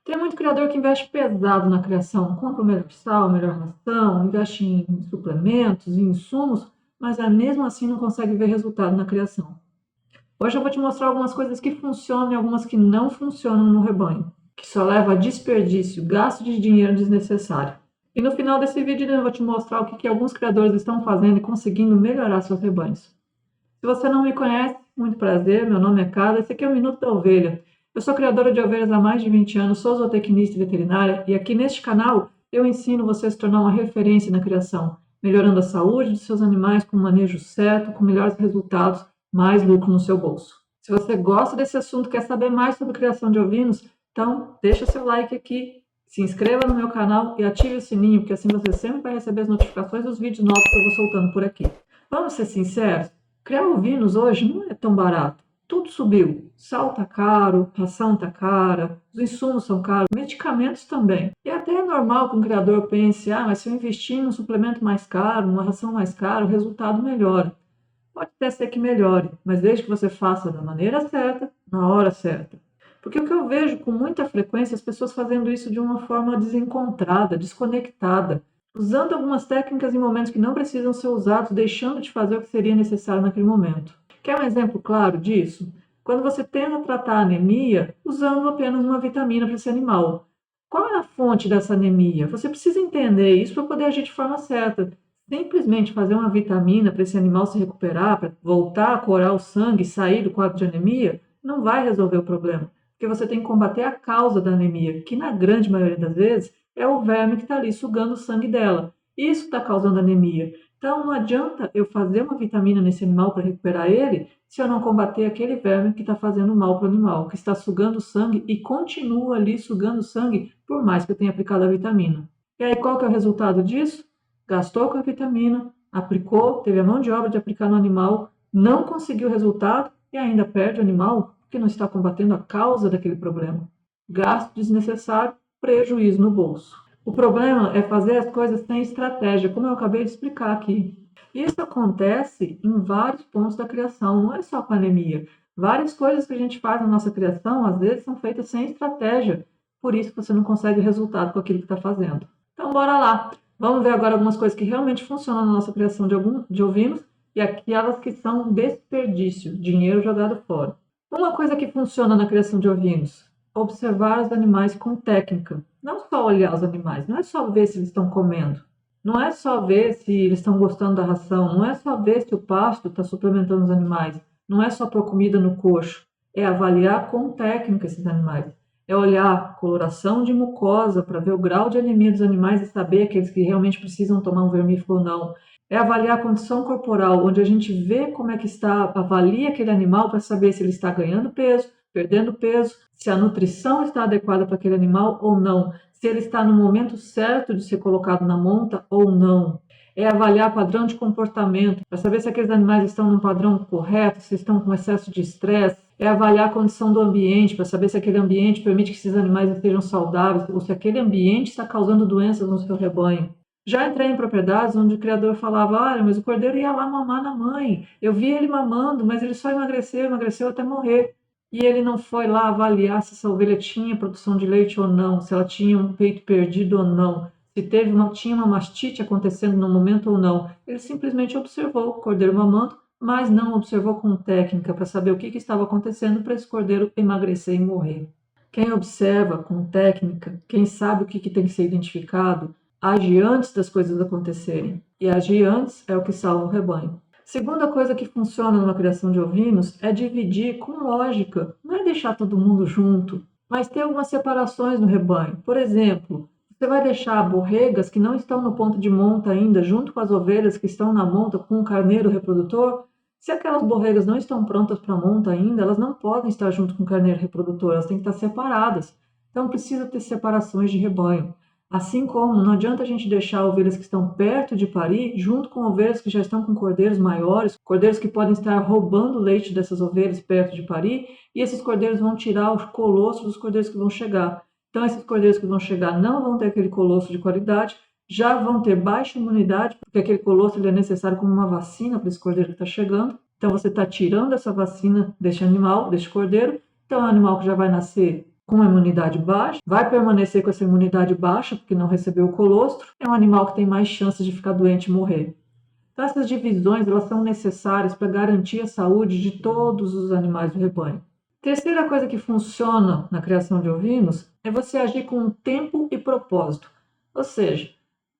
Tem muito criador que investe pesado na criação, compra o melhor sal, a melhor ração, investe em suplementos, em insumos, mas mesmo assim não consegue ver resultado na criação. Hoje eu vou te mostrar algumas coisas que funcionam e algumas que não funcionam no rebanho, que só leva a desperdício, gasto de dinheiro desnecessário. E no final desse vídeo eu vou te mostrar o que alguns criadores estão fazendo e conseguindo melhorar seus rebanhos. Se você não me conhece, muito prazer, meu nome é Carla, esse aqui é o Minuto da Ovelha. Eu sou criadora de ovelhas há mais de 20 anos, sou zootecnista e veterinária e aqui neste canal eu ensino você a se tornar uma referência na criação, melhorando a saúde dos seus animais com o manejo certo, com melhores resultados, mais lucro no seu bolso. Se você gosta desse assunto, quer saber mais sobre criação de ovinos, então deixa seu like aqui, se inscreva no meu canal e ative o sininho, porque assim você sempre vai receber as notificações dos vídeos novos que eu vou soltando por aqui. Vamos ser sinceros? Criar ovinos hoje não é tão barato. Tudo subiu. Sal tá caro, ração tá cara, os insumos são caros, medicamentos também. E até é normal que um criador pense, mas se eu investir em um suplemento mais caro, uma ração mais cara, o resultado melhora. Pode até ser que melhore, mas desde que você faça da maneira certa, na hora certa. Porque o que eu vejo com muita frequência é as pessoas fazendo isso de uma forma desencontrada, desconectada, usando algumas técnicas em momentos que não precisam ser usados, deixando de fazer o que seria necessário naquele momento. Quer um exemplo claro disso? Quando você tenta tratar a anemia usando apenas uma vitamina para esse animal. Qual é a fonte dessa anemia? Você precisa entender isso para poder agir de forma certa. Simplesmente fazer uma vitamina para esse animal se recuperar, para voltar a corar o sangue e sair do quadro de anemia, não vai resolver o problema. Porque você tem que combater a causa da anemia, que na grande maioria das vezes é o verme que está ali sugando o sangue dela. Isso está causando anemia. Então não adianta eu fazer uma vitamina nesse animal para recuperar ele, se eu não combater aquele verme que está fazendo mal para o animal, que está sugando o sangue e continua ali sugando o sangue, por mais que eu tenha aplicado a vitamina. E aí qual que é o resultado disso? Gastou com a vitamina, aplicou, teve a mão de obra de aplicar no animal, não conseguiu o resultado e ainda perde o animal porque não está combatendo a causa daquele problema. Gasto desnecessário, prejuízo no bolso. O problema é fazer as coisas sem estratégia, como eu acabei de explicar aqui. Isso acontece em vários pontos da criação, não é só com a anemia. Várias coisas que a gente faz na nossa criação, às vezes, são feitas sem estratégia. Por isso que você não consegue resultado com aquilo que está fazendo. Então, bora lá! Vamos ver agora algumas coisas que realmente funcionam na nossa criação de ovinos e aquelas que são desperdício, dinheiro jogado fora. Uma coisa que funciona na criação de ovinos: observar os animais com técnica. Não só olhar os animais, não é só ver se eles estão comendo, não é só ver se eles estão gostando da ração, não é só ver se o pasto está suplementando os animais, não é só pôr comida no coxo, é avaliar com técnica esses animais. É olhar coloração de mucosa para ver o grau de anemia dos animais e saber aqueles que realmente precisam tomar um vermífugo ou não. É avaliar a condição corporal, onde a gente vê como é que está, avalia aquele animal para saber se ele está ganhando peso, perdendo peso, se a nutrição está adequada para aquele animal ou não, se ele está no momento certo de ser colocado na monta ou não. É avaliar padrão de comportamento, para saber se aqueles animais estão num padrão correto, se estão com excesso de estresse. É avaliar a condição do ambiente, para saber se aquele ambiente permite que esses animais estejam saudáveis ou se aquele ambiente está causando doenças no seu rebanho. Já entrei em propriedades onde o criador falava, olha, mas o cordeiro ia lá mamar na mãe. Eu vi ele mamando, mas ele só emagreceu até morrer. E ele não foi lá avaliar se essa ovelha tinha produção de leite ou não, se ela tinha um peito perdido ou não, se tinha uma mastite acontecendo no momento ou não. Ele simplesmente observou o cordeiro mamando, mas não observou com técnica para saber o que estava acontecendo para esse cordeiro emagrecer e morrer. Quem observa com técnica, quem sabe o que tem que ser identificado, age antes das coisas acontecerem. E agir antes é o que salva o rebanho. Segunda coisa que funciona numa criação de ovinos é dividir com lógica. Não é deixar todo mundo junto, mas ter algumas separações no rebanho. Por exemplo, você vai deixar borregas que não estão no ponto de monta ainda, junto com as ovelhas que estão na monta com o carneiro reprodutor? Se aquelas borregas não estão prontas para a monta ainda, elas não podem estar junto com o carneiro reprodutor, elas têm que estar separadas. Então precisa ter separações de rebanho. Assim como não adianta a gente deixar ovelhas que estão perto de parir junto com ovelhas que já estão com cordeiros maiores, cordeiros que podem estar roubando o leite dessas ovelhas perto de parir, e esses cordeiros vão tirar os colossos dos cordeiros que vão chegar. Então esses cordeiros que vão chegar não vão ter aquele colosso de qualidade, já vão ter baixa imunidade, porque aquele colosso ele é necessário como uma vacina para esse cordeiro que está chegando. Então você está tirando essa vacina deste animal, deste cordeiro, então é um animal que já vai nascer com uma imunidade baixa, vai permanecer com essa imunidade baixa porque não recebeu o colostro, é um animal que tem mais chances de ficar doente e morrer. Então, essas divisões elas são necessárias para garantir a saúde de todos os animais do rebanho. Terceira coisa que funciona na criação de ovinos é você agir com tempo e propósito. Ou seja,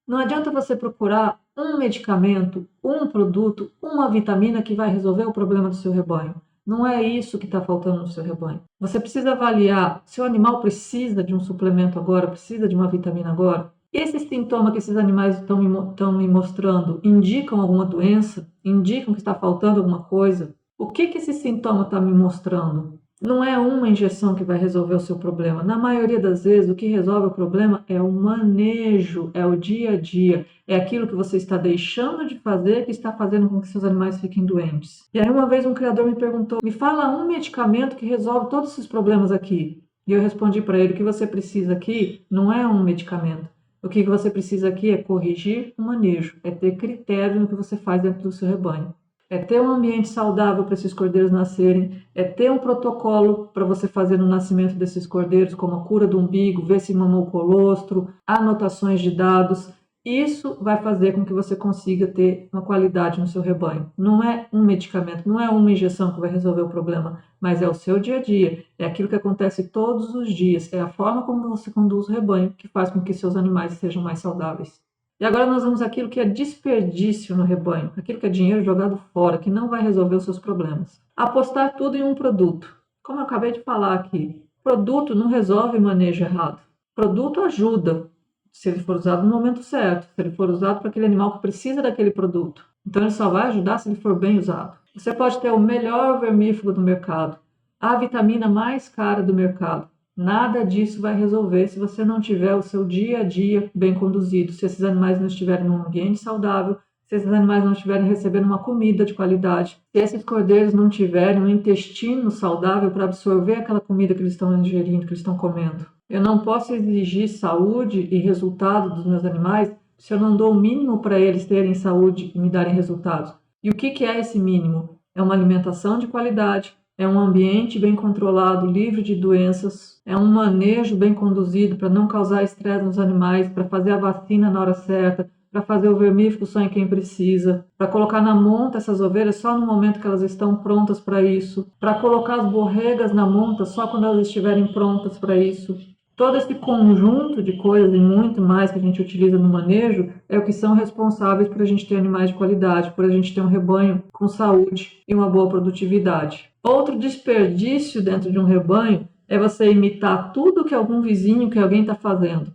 não adianta você procurar um medicamento, um produto, uma vitamina que vai resolver o problema do seu rebanho. Não é isso que está faltando no seu rebanho. Você precisa avaliar se o animal precisa de um suplemento agora, precisa de uma vitamina agora. Esses sintomas que esses animais estão me mostrando indicam alguma doença? Indicam que está faltando alguma coisa? O que esse sintoma está me mostrando? Não é uma injeção que vai resolver o seu problema. Na maioria das vezes, o que resolve o problema é o manejo, é o dia a dia, é aquilo que você está deixando de fazer que está fazendo com que seus animais fiquem doentes. E aí uma vez um criador me perguntou, me fala um medicamento que resolve todos esses problemas aqui. E eu respondi para ele, o que você precisa aqui não é um medicamento. O que você precisa aqui é corrigir o manejo, é ter critério no que você faz dentro do seu rebanho. É ter um ambiente saudável para esses cordeiros nascerem, é ter um protocolo para você fazer no nascimento desses cordeiros, como a cura do umbigo, ver se mamou o colostro, anotações de dados. Isso vai fazer com que você consiga ter uma qualidade no seu rebanho. Não é um medicamento, não é uma injeção que vai resolver o problema, mas é o seu dia a dia, é aquilo que acontece todos os dias, é a forma como você conduz o rebanho que faz com que seus animais sejam mais saudáveis. E agora nós vamos àquilo que é desperdício no rebanho, aquilo que é dinheiro jogado fora, que não vai resolver os seus problemas. Apostar tudo em um produto. Como eu acabei de falar aqui, produto não resolve manejo errado. Produto ajuda, se ele for usado no momento certo, se ele for usado para aquele animal que precisa daquele produto. Então ele só vai ajudar se ele for bem usado. Você pode ter o melhor vermífugo do mercado, a vitamina mais cara do mercado. Nada disso vai resolver se você não tiver o seu dia a dia bem conduzido, se esses animais não estiverem num ambiente saudável, se esses animais não estiverem recebendo uma comida de qualidade, se esses cordeiros não tiverem um intestino saudável para absorver aquela comida que eles estão ingerindo, que eles estão comendo. Eu não posso exigir saúde e resultado dos meus animais se eu não dou o mínimo para eles terem saúde e me darem resultados. E o que é esse mínimo? É uma alimentação de qualidade, é um ambiente bem controlado, livre de doenças, é um manejo bem conduzido para não causar estresse nos animais, para fazer a vacina na hora certa, para fazer o vermífugo só em quem precisa, para colocar na monta essas ovelhas só no momento que elas estão prontas para isso, para colocar as borregas na monta só quando elas estiverem prontas para isso. Todo esse conjunto de coisas e muito mais que a gente utiliza no manejo é o que são responsáveis por a gente ter animais de qualidade, por a gente ter um rebanho com saúde e uma boa produtividade. Outro desperdício dentro de um rebanho é você imitar tudo que algum vizinho, que alguém está fazendo.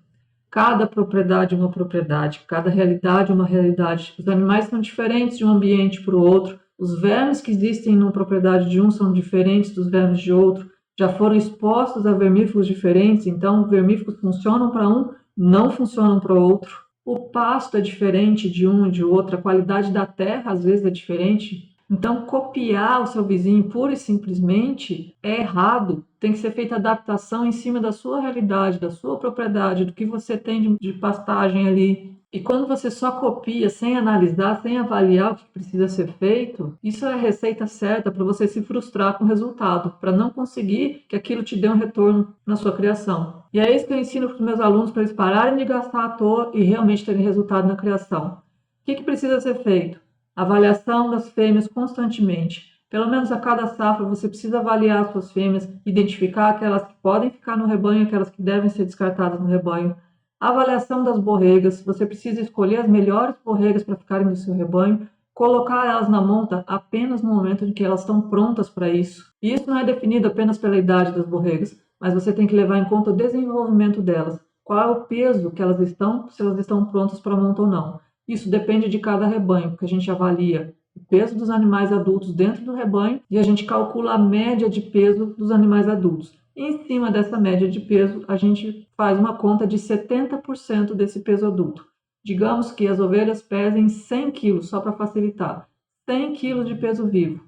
Cada propriedade é uma propriedade, cada realidade é uma realidade. Os animais são diferentes de um ambiente para o outro. Os vermes que existem numa propriedade de um são diferentes dos vermes de outro. Já foram expostos a vermífugos diferentes, então vermífugos funcionam para um, não funcionam para o outro. O pasto é diferente de um e de outro, a qualidade da terra às vezes é diferente. Então, copiar o seu vizinho pura e simplesmente é errado. Tem que ser feita adaptação em cima da sua realidade, da sua propriedade, do que você tem de pastagem ali. E quando você só copia, sem analisar, sem avaliar o que precisa ser feito, isso é a receita certa para você se frustrar com o resultado, para não conseguir que aquilo te dê um retorno na sua criação. E é isso que eu ensino para os meus alunos, para eles pararem de gastar à toa e realmente terem resultado na criação. O que precisa ser feito? Avaliação das fêmeas constantemente. Pelo menos a cada safra você precisa avaliar as suas fêmeas, identificar aquelas que podem ficar no rebanho e aquelas que devem ser descartadas no rebanho. Avaliação das borregas. Você precisa escolher as melhores borregas para ficarem no seu rebanho, colocar elas na monta apenas no momento em que elas estão prontas para isso. E isso não é definido apenas pela idade das borregas, mas você tem que levar em conta o desenvolvimento delas. Qual é o peso que elas estão, se elas estão prontas para monta ou não. Isso depende de cada rebanho, porque a gente avalia o peso dos animais adultos dentro do rebanho e a gente calcula a média de peso dos animais adultos. Em cima dessa média de peso, a gente faz uma conta de 70% desse peso adulto. Digamos que as ovelhas pesem 100 quilos, só para facilitar. 100 quilos de peso vivo.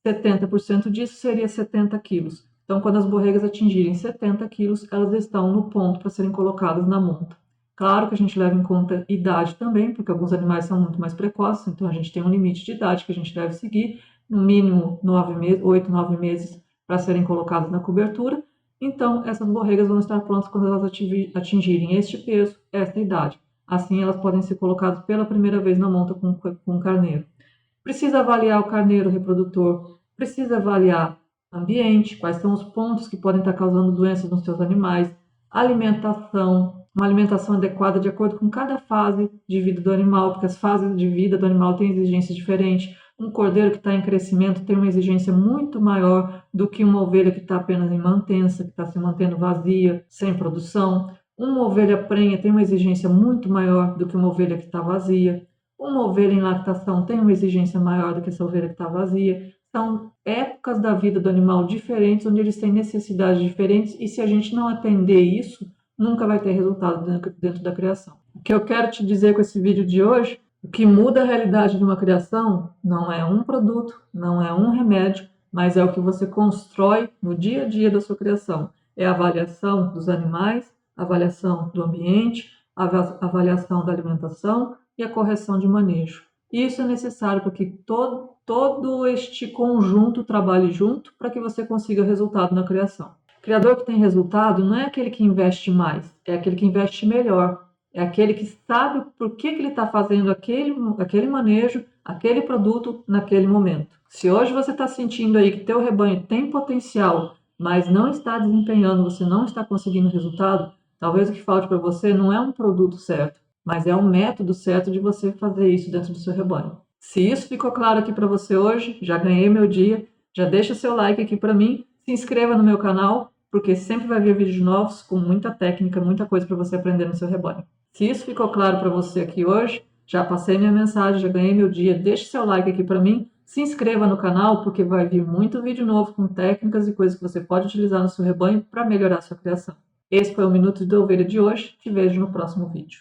70% disso seria 70 quilos. Então, quando as borregas atingirem 70 quilos, elas estão no ponto para serem colocadas na monta. Claro que a gente leva em conta idade também, porque alguns animais são muito mais precoces, então a gente tem um limite de idade que a gente deve seguir, no mínimo 8, 9 meses para serem colocados na cobertura, Então, essas borregas vão estar prontas quando elas atingirem este peso, esta idade. Assim, elas podem ser colocadas pela primeira vez na monta com o carneiro. Precisa avaliar o carneiro reprodutor, precisa avaliar o ambiente, quais são os pontos que podem estar causando doenças nos seus animais, alimentação, uma alimentação adequada de acordo com cada fase de vida do animal, porque as fases de vida do animal têm exigências diferentes. Um cordeiro que está em crescimento tem uma exigência muito maior do que uma ovelha que está apenas em mantença, que está se mantendo vazia, sem produção. Uma ovelha prenha tem uma exigência muito maior do que uma ovelha que está vazia. Uma ovelha em lactação tem uma exigência maior do que essa ovelha que está vazia. São épocas da vida do animal diferentes, onde eles têm necessidades diferentes, e se a gente não atender isso, nunca vai ter resultado dentro da criação. O que eu quero te dizer com esse vídeo de hoje, o que muda a realidade de uma criação não é um produto, não é um remédio, mas é o que você constrói no dia a dia da sua criação. É a avaliação dos animais, a avaliação do ambiente, a avaliação da alimentação e a correção de manejo. Isso é necessário para que todo este conjunto trabalhe junto para que você consiga resultado na criação. O criador que tem resultado não é aquele que investe mais, é aquele que investe melhor. É aquele que sabe por que ele está fazendo aquele manejo, aquele produto naquele momento. Se hoje você está sentindo aí que teu rebanho tem potencial, mas não está desempenhando, você não está conseguindo resultado, talvez o que falte para você não é um produto certo, mas é um método certo de você fazer isso dentro do seu rebanho. Se isso ficou claro aqui para você hoje, já ganhei meu dia, já deixa seu like aqui para mim, se inscreva no meu canal, porque sempre vai vir vídeos novos com muita técnica, muita coisa para você aprender no seu rebanho. Se isso ficou claro para você aqui hoje, já passei minha mensagem, já ganhei meu dia, deixe seu like aqui para mim, se inscreva no canal, porque vai vir muito vídeo novo com técnicas e coisas que você pode utilizar no seu rebanho para melhorar a sua criação. Esse foi o Minuto de Ovelha de hoje, te vejo no próximo vídeo.